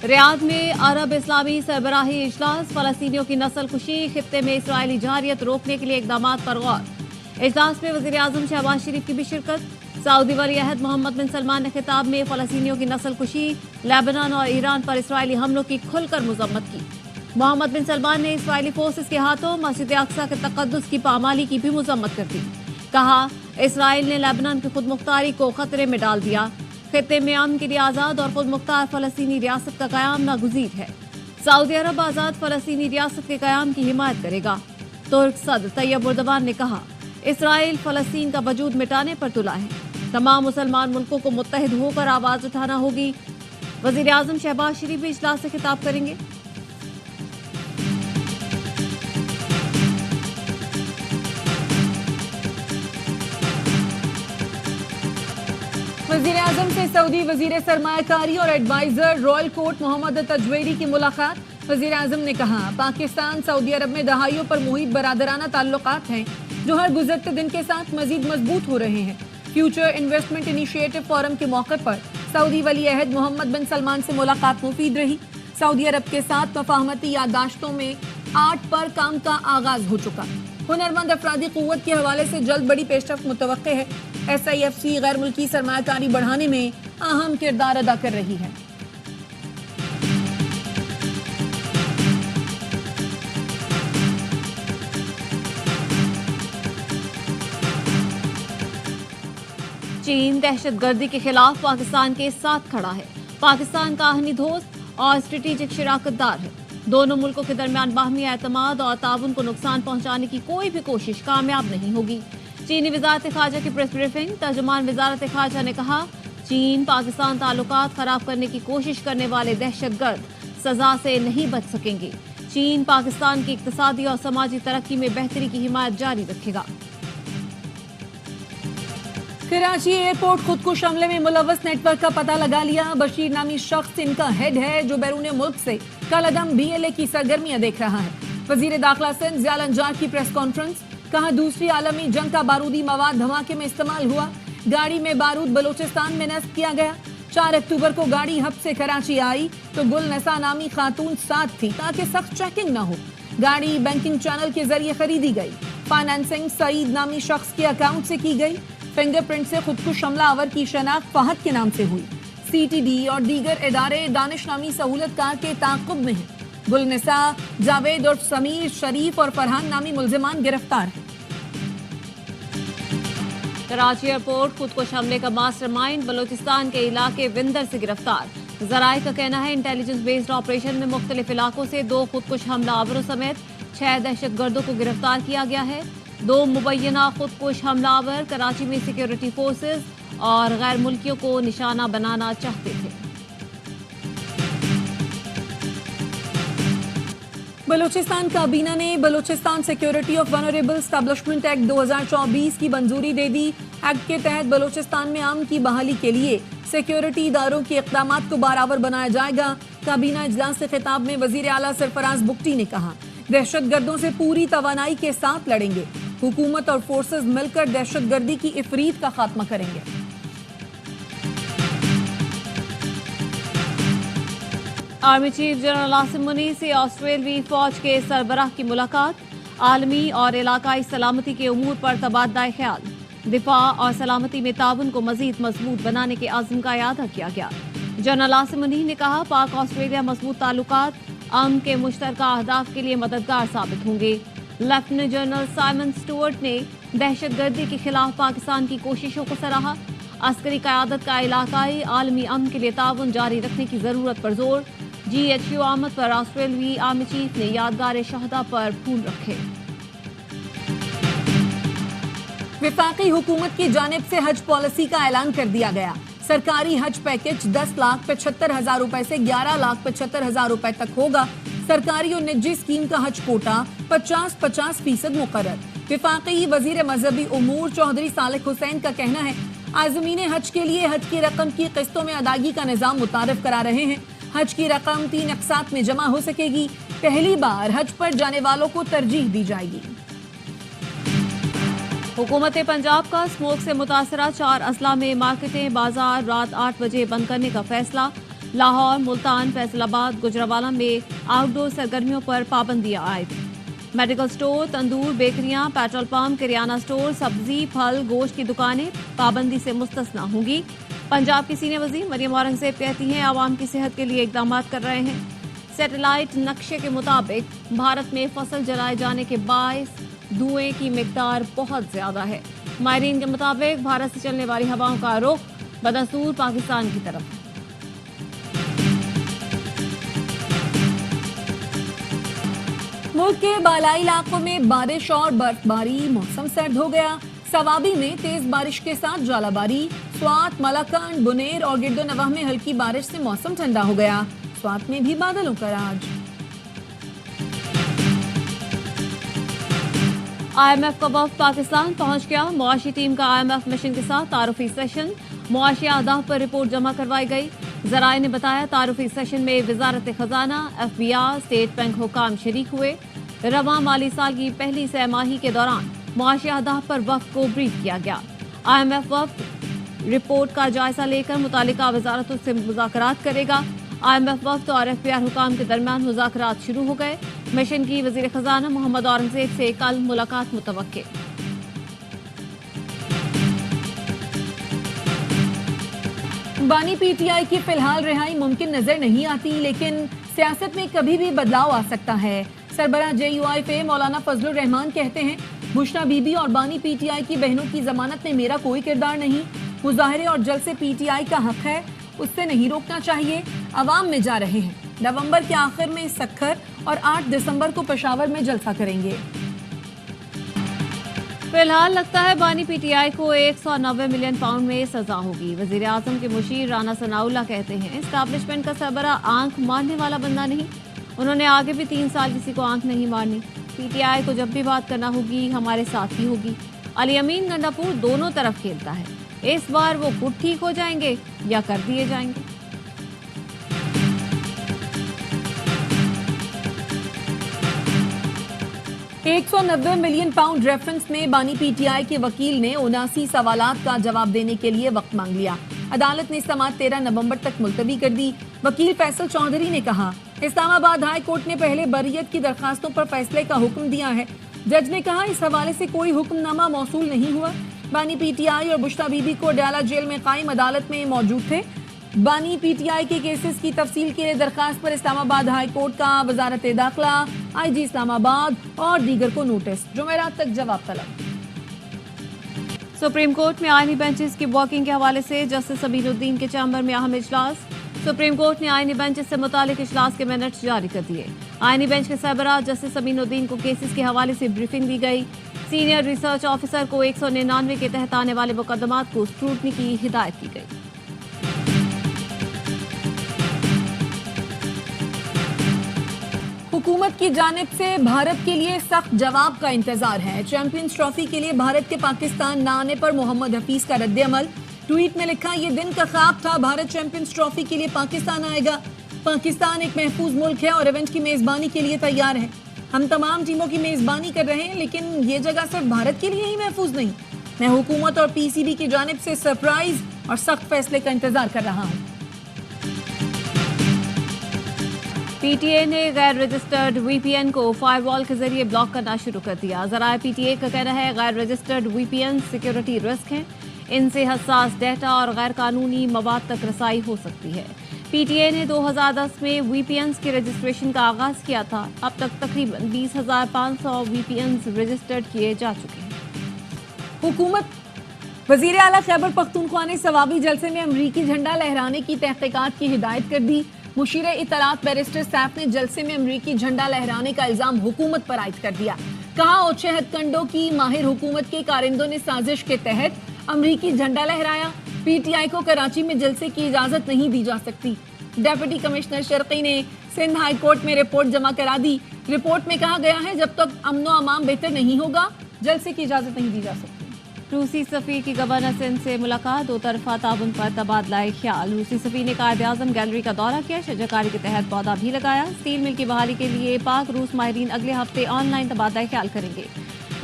Riyadh में अरब इस्लामी सरबराही इजलास, फलस्तीनियों की नस्ल कुशी, खित्ते में इसराइली जारियत रोकने के लिए इकदाम पर गौर। इजलास में वज़ीर आज़म शहबाज शरीफ की भी शिरकत। सऊदी वली अहद मोहम्मद बिन सलमान ने खिताब में फलस्तीनियों की नस्ल कुशी, लेबनान और ईरान पर इसराइली हमलों की खुलकर मजम्मत की। मोहम्मद बिन सलमान ने इसराइली फोर्सेस के हाथों मस्जिद अक्सा के तकद्दुस की पामाली की भी मजम्मत कर दी। कहा, इसराइल ने लेबनान की खुद मुख्तारी को खतरे में डाल दिया। खित्ते में अमन के लिए आज़ाद और खुद मुख्तार फलस्तीनी रियासत का क़याम नागुज़ीर है। सऊदी अरब आज़ाद फलस्तीनी रियासत के क़याम की हिमायत करेगा। तुर्क सदर तैयब उर्दवान ने कहा, इसराइल फलस्तीन का वजूद मिटाने पर तुला है। तमाम मुसलमान मुल्कों को मुत्तहिद होकर आवाज़ उठाना होगी। वज़ीर आज़म शहबाज शरीफ भी इजलास से खिताब करेंगे। वज़ीर आज़म से सऊदी वज़ीर सरमायाकारी और एडवाइजर रॉयल कोर्ट मोहम्मद तजवेरी की मुलाकात। वज़ीर आज़म ने कहा, पाकिस्तान सऊदी अरब में दहाइयों पर मुहित बरादराना ताल्लुकात हैं जो हर गुज़रते दिन के साथ मजीद मजबूत हो रहे हैं। फ्यूचर इन्वेस्टमेंट इनिशिएटिव फोरम के मौके पर सऊदी वली अहद मोहम्मद बिन सलमान से मुलाकात मुफीद रही। सऊदी अरब के साथ मफाहमती याददाश्तों में 8 पर काम का आगाज हो चुका। हुनरमंद अफरादी क़ुव्वत के हवाले से जल्द बड़ी पेशरफ्त मुतवक्के है। SIFC गैर मुल्की सरमायाकारी बढ़ाने में अहम किरदार अदा कर रही है। चीन दहशतगर्दी के खिलाफ पाकिस्तान के साथ खड़ा है। पाकिस्तान का आहनी दोस्त और स्ट्रेटेजिक शराकतदार है। दोनों मुल्कों के दरमियान बाहमी एतमाद और ताउन को नुकसान पहुंचाने की कोई भी कोशिश कामयाब नहीं होगी। चीनी वज़ारत ख़ारजा की प्रेस ब्रीफिंग। तर्जुमान वज़ारत ख़ारजा ने कहा, चीन पाकिस्तान ताल्लुकात खराब करने की कोशिश करने वाले दहशतगर्द सजा से नहीं बच सकेंगे। चीन पाकिस्तान की इक़्तिसादी और समाजी तरक्की में बेहतरी की हिमायत जारी रखेगा। कराची एयरपोर्ट खुदकुश हमले में मुलव्वस नेटवर्क का पता लगा लिया। बशीर नामी शख्स इनका हेड है जो बैरून मुल्क से कलअदम BLA की सरगर्मियां देख रहा है। वजीर दाखिला सिंध ज़ियाल अंजार की प्रेस कॉन्फ्रेंस। कहा, दूसरी आलमी जंग का बारूदी मवाद धमाके में इस्तेमाल हुआ। गाड़ी में बारूद बलोचिस्तान में नस्ब किया गया। 4 अक्टूबर को गाड़ी हब से कराची आई तो गुलनसा नामी खातून साथ थी ताकि सख्त चेकिंग न हो। गाड़ी बैंकिंग चैनल के जरिए खरीदी गई। फाइनेंसिंग सईद नामी शख्स के अकाउंट से की गई। फिंगरप्रिंट से खुदकुश हमलावर की शनाख्त फहद के नाम से हुई। CTD और दीगर इदारे दानिश नामी सहूलतकार के ताक़ुब में हैं। गुलनिसा, जावेद और समीर, शरीफ और फरहान नामी मुल्जिमान गिरफ्तार हैं। कराची एयरपोर्ट खुदकुश हमले का मास्टरमाइंड बलोचिस्तान के इलाके विंदर से गिरफ्तार। ज़राए का कहना है, इंटेलिजेंस बेस्ड ऑपरेशन में मुख्तलिफ इलाकों से 2 खुदकुश हमलावरों समेत 6 दहशतगर्दों को गिरफ्तार किया गया है। 2 मुबैना खुदकुश हमलावर कराची में सिक्योरिटी फोर्सेस और गैर मुल्कियों को निशाना बनाना चाहते थे। बलूचिस्तान काबीना ने Balochistan security of vulnerable establishment act 2024 की मंजूरी दे दी। एक्ट के तहत बलूचिस्तान में अमन की बहाली के लिए सिक्योरिटी इदारों के इक़दामात को बराबर बनाया जाएगा। काबीना इजलास से खिताब में वजीर आला सरफराज बुगटी ने कहा, दहशतगर्दों से पूरी तवानाई के साथ लड़ेंगे। हुकूमत और फोर्सेस मिलकर दहशतगर्दी की इफरीत का खात्मा करेंगे। Army chief general Asim Munir से ऑस्ट्रेलियाई फौज के सरबराह की मुलाकात। आलमी और इलाकाई सलामती के उमूर पर तबादला ख्याल। दिफा और सलामती में ताउन को मजीद मजबूत बनाने के आज़म का इयादा किया गया। जनरल आसिम मुनीर ने कहा, पाक ऑस्ट्रेलिया मजबूत ताल्लुकात अमन के मुश्तरका अहदाफ के लिए मददगार साबित होंगे। लेफ्टिनेंट जनरल साइमन स्टुअर्ट ने दहशतगर्दी के खिलाफ पाकिस्तान की कोशिशों को सराहा। अस्करी क़यादत का इलाकाई आलमी अमन के लिए ताउन जारी रखने की ज़रूरत पर जोर। GHQ आमद पर ऑस्ट्रेलियाई आर्मी चीफ ने यादगार शहदा पर फूल रखे। वफाकी हुकूमत की जानिब से हज पॉलिसी का ऐलान कर दिया गया। सरकारी हज पैकेज 10,75,000 रुपए से 11,75,000 रुपए तक होगा। सरकारी और निजी स्कीम का हज कोटा 50-50% मुकर्रर। वफाकी वजीर मजहबी उमूर चौधरी सालिक हुसैन का कहना है, आज़मीन हज के लिए हज की रकम की किस्तों में अदायगी का निज़ाम मुतारिफ करा रहे हैं। हज की रकम 3 अक़सात में जमा हो सकेगी। पहली बार हज पर जाने वालों को तरजीह दी जाएगी। हुकूमत पंजाब का स्मोक से मुतासरा 4 अजला में मार्केटें बाजार रात 8 बजे बंद करने का फैसला। लाहौर, मुल्तान, फैसलाबाद, गुजरावाला में आउटडोर सरगर्मियों पर पाबंदियां आयद। मेडिकल स्टोर, तंदूर, बेकरियां, पेट्रोल पंप, किराना स्टोर, सब्जी, फल, गोश्त की दुकानें पाबंदी से मुस्तस्ना होंगी। पंजाब की सीनियर वजीर मरियम औरंगजेब कहती हैं आवाम की सेहत के लिए इकदाम कर रहे हैं। सैटेलाइट नक्शे के मुताबिक भारत में फसल जलाए जाने के बायस धुएं की मिकदार बहुत ज्यादा है। माहिरीन के मुताबिक भारत से चलने वाली हवाओं का रुख बदस्तूर पाकिस्तान की तरफ है। मुल्क के बालाई इलाकों में बारिश और बर्फबारी, मौसम सर्द हो गया। सवाबी में तेज बारिश के साथ जालाबारी, स्वात, मलाकान, बुनेर और गिरदोनवाह में हल्की बारिश से मौसम ठंडा हो गया। स्वात में भी बादलों का राज। IMF का वफ्द पाकिस्तान पहुंच गया। मुआशी टीम का IMF मिशन के साथ तारुफी सेशन, मुआशी अहदाफ पर रिपोर्ट जमा करवाई गई। जराये ने बताया तारुफी सेशन में वजारत खजाना, FBI, स्टेट बैंक हुकाम शरीक हुए। रवां माली साल की पहली सहमाही के दौरान मुआशी अहदाफ पर वफ्द को ब्रीफ किया गया। IMF वफ्द रिपोर्ट का जायजा लेकर मुतालिका वजारतों से मुज़ाकरात करेगा। IMF वफ्द और FBI हुकाम के दरमियान मुज़ाकरात शुरू हो गए। मिशन की वज़ीर खजाना मोहम्मद औरंगजेब से कल मुलाकात मुतवक्के। बानी PTI की फिलहाल रिहाई मुमकिन नजर नहीं आती, लेकिन सियासत में कभी भी बदलाव आ सकता है। सरबराह JUI मौलाना फजलुर रहमान कहते हैं बुशरा बीबी और बानी PTI की बहनों की जमानत में मेरा कोई किरदार नहीं। मुजाहरे और जलसे PTI का हक है, उससे नहीं रोकना चाहिए। अवाम में जा रहे हैं। नवंबर के आखिर में सक्खर और 8 दिसंबर को पेशावर में जलसा करेंगे। फिलहाल लगता है बानी PTI को 190 मिलियन पाउंड में सजा होगी। वजीर आजम के मुशीर राना सनाउल्लाह कहते हैं एस्टैब्लिशमेंट का सरबराह आंख मारने वाला बंदा नहीं। उन्होंने आगे भी 3 साल किसी को आंख नहीं मारनी। PTI को जब भी बात करना होगी हमारे साथ ही होगी। अली अमीन गंडापुर दोनों तरफ खेलता है। इस बार वो खुद ठीक हो जाएंगे या कर दिए जाएंगे। £190 मिलियन रेफरेंस में बानी PTI के वकील ने 79 सवालात का जवाब देने के लिए वक्त मांग लिया। अदालत ने समाअत 13 नवंबर तक मुलतवी कर दी। वकील फैसल चौधरी ने कहा इस्लामाबाद हाई कोर्ट ने पहले बरियत की दरखास्तों पर फैसले का हुक्म दिया है। जज ने कहा इस हवाले से कोई हुक्मनामा मौसूल नहीं हुआ। बानी PTI और बुशरा बीबी को डाला जेल में कायम अदालत में मौजूद थे। बानी PTI के केसेस की तफसील के लिए दरखास्त पर इस्लामाबाद हाई कोर्ट का वजारत दाखिला, IG इस्लामाबाद और दीगर को नोटिस। जुमेरात तक जवाब तलब। सुप्रीम कोर्ट में आईनी बेंचेस की वॉकिंग के हवाले से जस्टिस सबीनुद्दीन के चैम्बर में अहम इजलास। सुप्रीम कोर्ट ने आईनी बेंचेस से मुतालिक इजलास के मिनट्स जारी कर दिए। आईनी बेंच के सरबराह जस्टिस सबीनुद्दीन को केसेस के हवाले से ब्रीफिंग दी गई। सीनियर रिसर्च ऑफिसर को 199 के तहत आने वाले मुकदमात को स्क्रूटनी की हिदायत की गई। हुकूमत की जानिब से भारत के लिए सख्त जवाब का इंतजार है। चैंपियंस ट्रॉफी के लिए भारत के पाकिस्तान न आने पर मोहम्मद हफीज का रद्द-ए-अमल। ट्वीट में लिखा ये दिन का ख्वाब था, भारत चैंपियंस ट्रॉफी के लिए पाकिस्तान आएगा। पाकिस्तान एक महफूज मुल्क है और इवेंट की मेजबानी के लिए तैयार है। हम तमाम टीमों की मेजबानी कर रहे हैं, लेकिन ये जगह सिर्फ भारत के लिए ही महफूज नहीं। मैं हुकूमत और PCB की जानिब से सरप्राइज और सख्त फैसले का इंतजार कर रहा हूँ। PTA ने गैर रजिस्टर्ड VPN को फायरवॉल के जरिए ब्लॉक करना शुरू कर दिया। जराए PTA का कहना है गैर रजिस्टर्ड VPN सिक्योरिटी रिस्क हैं। इनसे हसास डेटा और गैर कानूनी मवाद तक रसाई हो सकती है। PTA ने 2010 में VPNs के रजिस्ट्रेशन का आगाज किया था। अब तक तकरीबन 20,500 VPNs रजिस्टर्ड किए जा चुके हैं। हुकूमत वजीर आला खैबर पख्तूनख्वा ने सवाबी जलसे में अमरीकी झंडा लहराने की तहकीकात की हिदायत कर दी। मुशीर इतलात बैरिस्टर सैफ ने जलसे में अमरीकी झंडा लहराने का इल्जाम हुकूमत पर आयद कर दिया। कहा ओछे हथकंडों की माहिर हुकूमत के कारिंदों ने साजिश के तहत अमरीकी झंडा लहराया। PTI को कराची में जलसे की इजाजत नहीं दी जा सकती। डेप्यूटी कमिश्नर शर्की ने सिंध हाई कोर्ट में रिपोर्ट जमा करा दी। रिपोर्ट में कहा गया है जब तक अमनो अमाम बेहतर नहीं होगा जलसे की इजाजत नहीं दी जा सकती। रूसी सफीर की गवर्नर सिंध से मुलाकात, दो तरफा ताउन पर तबादला ख्याल। रूसी सफीर ने कायद-ए-आज़म गैलरी का दौरा किया, शजरकारी के तहत पौधा भी लगाया। स्टील मिल की बहाली के लिए पाक रूस माहिरीन अगले हफ्ते ऑनलाइन तबादला ख्याल करेंगे।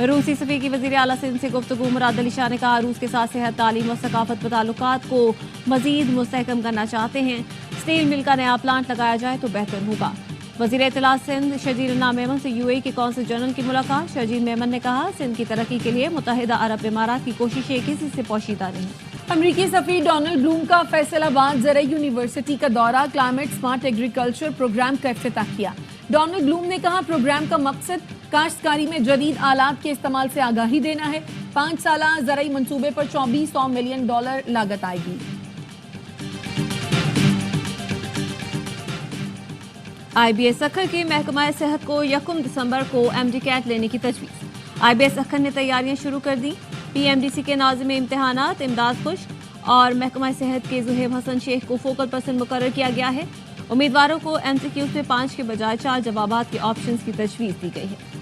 रूसी सफ़ी की वज़ीर आला सिंध से गुफ्तगू। मुराद अली शाह ने कहा रूस के साथ सेहत, तालीम और सकाफत पर ताल्लुकात को मज़ीद मुस्तहकम करना चाहते हैं। स्टील मिल का नया प्लांट लगाया जाए तो बेहतर होगा। वज़ीर इत्तलात सिंध शजीर अन्ना मेमन से यूएई के कौंसल जनरल की मुलाकात। शजीर मेमन ने कहा सिंध की तरक्की के लिए मुत्तहिदा अरब इमारात की कोशिशें किसी से पोशीदा नहीं। अमरीकी सफीर डोनाल्ड ब्लूम का फैसलाबाद ज़राई यूनिवर्सिटी का दौरा, क्लाइमेट स्मार्ट एग्रीकल्चर प्रोग्राम का इफ्तिताह किया। डोनाल्ड ब्लूम ने कहा प्रोग्राम का मकसद काश्तकारी में जदीद आलात के इस्तेमाल से आगाही देना है। 5 साला ज़राई मंसूबे पर $2400 मिलियन लागत आएगी। IBS सखर के महकमा सेहत को 1 दिसंबर को MD-CAT लेने की तजवीज़। IBS सखर ने तैयारियां शुरू कर दी। PMDC के नाज़िम इम्तिहानात इमदाद खुश्क और महकमा सेहत के ज़ुहैब हसन शेख को फोकल पर्सन मुकर्रर किया गया है। उम्मीदवारों को MCQs में 5 के बजाय 4 जवाबात के ऑप्शंस की तजवीज़ दी गई है।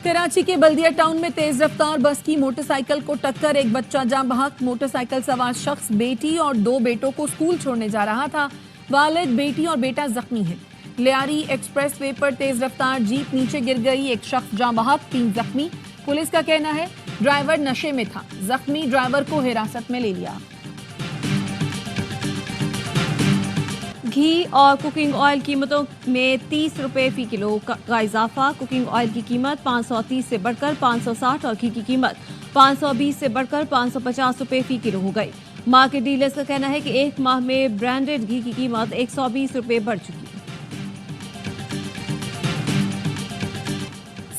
कराची के बल्दिया टाउन में तेज रफ्तार बस की मोटरसाइकिल को टक्कर, एक बच्चा जाँ बहक। मोटरसाइकिल सवार शख्स बेटी और 2 बेटों को स्कूल छोड़ने जा रहा था। वालिद, बेटी और बेटा जख्मी है। लियारी एक्सप्रेस वे पर तेज रफ्तार जीप नीचे गिर गई, एक शख्स जाँ बहक, 3 जख्मी। पुलिस का कहना है ड्राइवर नशे में था। जख्मी ड्राइवर को हिरासत में ले लिया। घी और कुकिंग ऑयल कीमतों में 30 रुपए फी किलो का इजाफा। कुकिंग ऑयल की कीमत 530 से बढ़कर 560 और घी की कीमत 520 से बढ़कर 550 रुपए फी किलो हो गई। मार्केट डीलर्स का कहना है कि एक माह में ब्रांडेड घी की कीमत 120 रुपए बढ़ चुकी है।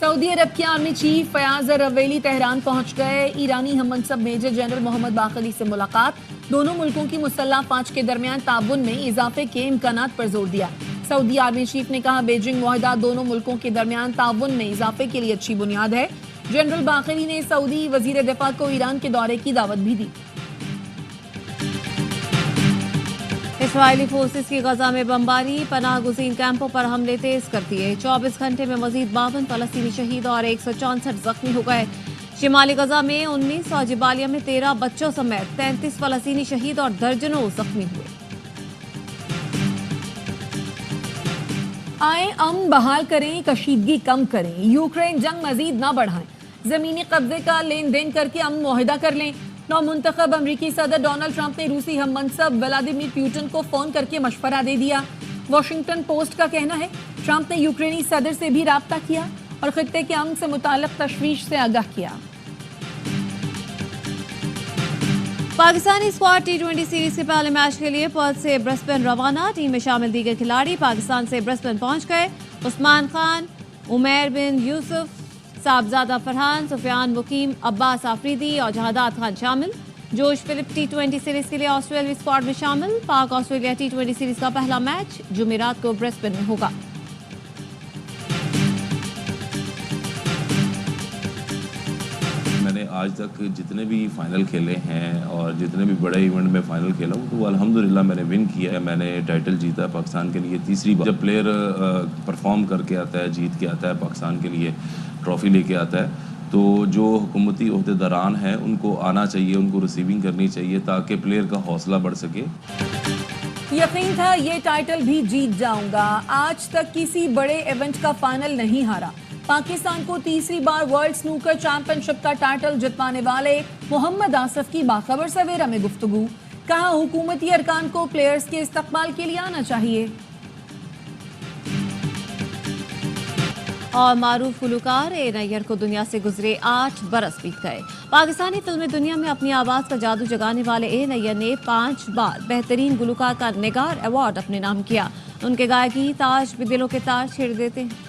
सऊदी अरब के army chief Fayyaz Ruwaili Tehran पहुंच गए। ईरानी हम मनसब मेजर जनरल मोहम्मद बाकरी से मुलाकात। दोनों मुल्कों की मुसल्लह फाज के दरमियान ताउन में इजाफे के इम्कानात पर जोर दिया। सऊदी आर्मी चीफ ने कहा बीजिंग मुआहदा दोनों मुल्कों के दरमियान ताउन में इजाफे के लिए अच्छी बुनियाद है। जनरल बाकरी ने सऊदी वजीर दिफा को ईरान के दौरे की दावत भी दी। इसराइली फोर्सेस की गजा में बमबारी, पनाह गुज़ीन कैंपों पर हमले तेज कर दिए। 24 घंटे में मजीद 52 फलस्तीनी शहीद और 164 जख्मी हो गए। शिमाली गजा में 19 और जिबालिया में 13 बच्चों समेत 33 फलस्तीनी शहीद और दर्जनों जख्मी हुए। आए अमन बहाल करें, कशीदगी कम करें, यूक्रेन जंग मजीद न बढ़ाएं, जमीनी कब्जे का लेन देन करके अमन मुआहिदा कर लें। नौमुंतखब अमरीकी सदर डोनाल्ड ट्रंप ने रूसी हम मनसब व्लादिमीर पुतिन को फोन करके मशवरा दे दिया। वॉशिंगटन पोस्ट का कहना है ट्रंप ने यूक्रेनी सदर से भी राब्ता किया और खित्ते के अमन से मुताल्लिक तशवीश से आगाह किया। पाकिस्तानी स्क्वाड T20 सीरीज के पहले मैच के लिए पर्थ से ब्रिस्बेन रवाना। टीम में शामिल दीगर खिलाड़ी पाकिस्तान से ब्रिस्बेन पहुंच गए। उस्मान खान, उमैर बिन यूसुफ, साहबजादा फरहान, सुफियान मुकीम, अब्बास आफरीदी और जहादात खान शामिल। जोश फिलिप T20 सीरीज के लिए ऑस्ट्रेलियाई स्क्वाड में शामिल। पाक ऑस्ट्रेलिया T20 सीरीज का पहला मैच जुमेरात को ब्रिस्बेन में होगा। मैंने आज तक जितने भी फाइनल खेले हैं और जितने भी बड़े इवेंट में फाइनल खेला हूँ तो अल्हम्दुलिल्लाह मैंने विन किया है। मैंने टाइटल जीता है पाकिस्तान के लिए तीसरी बार। जब प्लेयर परफॉर्म करके आता है, जीत के आता है, पाकिस्तान के लिए ट्रॉफी लेके आता है, तो जो हुकूमती ओहदेदारान हैं उनको आना चाहिए, उनको रिसीविंग करनी चाहिए ताकि प्लेयर का हौसला बढ़ सके। यकीन था ये टाइटल भी जीत जाऊंगा। आज तक किसी बड़े इवेंट का फाइनल नहीं हारा। पाकिस्तान को तीसरी बार वर्ल्ड स्नूकर चैंपियनशिप का टाइटल जितवाने वाले मोहम्मद आसिफ की बाखबर सवेरा में गुफ्तगू। कहा हुकूमती अरकान को प्लेयर्स के इस्तकबाल के लिए आना चाहिए। और मारूफ गुलकार ए नैयर को दुनिया से गुजरे 8 बरस बीत गए। पाकिस्तानी फिल्मी दुनिया में अपनी आवाज़ का जादू जगाने वाले ए नैयर ने 5 बार बेहतरीन गुलकार का निगार अवार्ड अपने नाम किया। उनके गायकी ताज भी दिलों के तार छेड़ देते हैं।